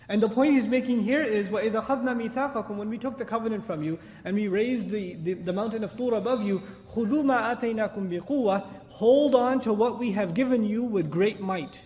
And the point he's making here is, وَإِذَا خَذْنَا مِيثَاقَكُمْ, when we took the covenant from you, and we raised the mountain of Tur above you, خُذُوا مَا آتَيْنَاكُمْ بِقُوَّةٍ, hold on to what we have given you with great might.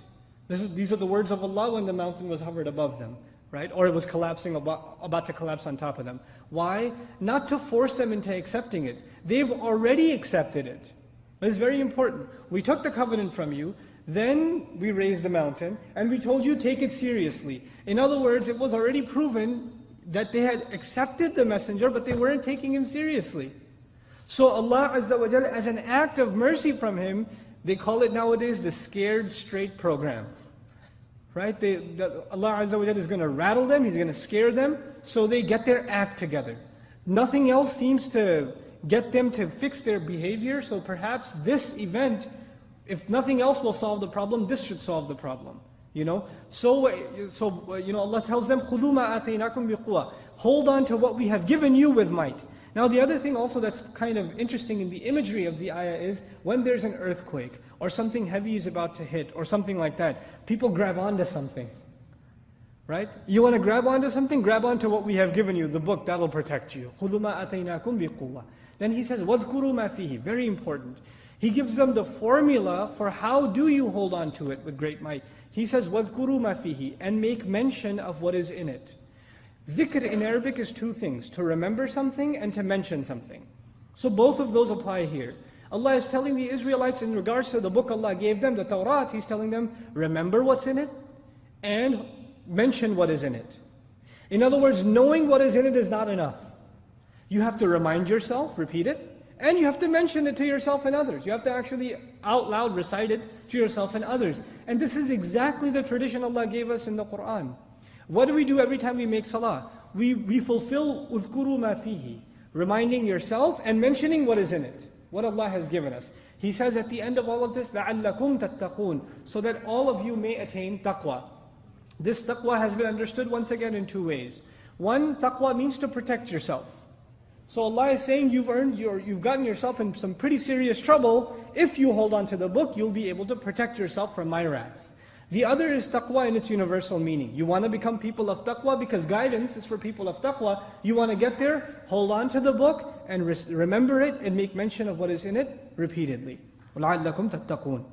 These are the words of Allah when the mountain was hovered above them, right? Or it was collapsing, about to collapse on top of them. Why? Not to force them into accepting it. They've already accepted it. It's very important. We took the covenant from you, then we raised the mountain, and we told you take it seriously. In other words, it was already proven that they had accepted the messenger, but they weren't taking him seriously. So Allah Azza wa Jalla, as an act of mercy from him, they call it nowadays the scared straight program. Right? Allah Azza wa Jalla is going to rattle them, He's going to scare them, so they get their act together. Nothing else seems to get them to fix their behavior, so perhaps this event, if nothing else will solve the problem, this should solve the problem. So Allah tells them, خُذُوا مَا آتَيْنَاكُمْ بِقُوَّةٍ, hold on to what we have given you with might. Now the other thing also that's kind of interesting in the imagery of the ayah is, when there's an earthquake, or something heavy is about to hit, or something like that, people grab onto something. Right? You want to grab onto something? Grab onto what we have given you, the book, that'll protect you. خُذُوا مَا آتَيْنَاكُمْ بِقُوَّةٍ. Then he says, وَاذْكُرُوا مَا فِيهِ. Very important. He gives them the formula for how do you hold on to it with great might. He says, وَاذْكُرُوا مَا فِيهِ, and make mention of what is in it. Zikr in Arabic is two things, to remember something and to mention something. So both of those apply here. Allah is telling the Israelites in regards to the book Allah gave them, the Tawrat, He's telling them, remember what's in it and mention what is in it. In other words, knowing what is in it is not enough. You have to remind yourself, repeat it, and you have to mention it to yourself and others. You have to actually out loud recite it to yourself and others. And this is exactly the tradition Allah gave us in the Qur'an. What do we do every time we make salah? We fulfill اذْكُرُوا مَا فِيهِ, reminding yourself and mentioning what is in it, what Allah has given us. He says at the end of all of this, لَعَلَّكُمْ تَتَّقُونَ, so that all of you may attain taqwa. This taqwa has been understood once again in two ways. One, taqwa means to protect yourself. So Allah is saying you've gotten yourself in some pretty serious trouble. If you hold on to the book, you'll be able to protect yourself from my wrath. The other is taqwa in its universal meaning. You want to become people of taqwa because guidance is for people of taqwa. You want to get there, hold on to the book and remember it and make mention of what is in it repeatedly. وَلَعَلَّكُمْ تَتَّقُونَ.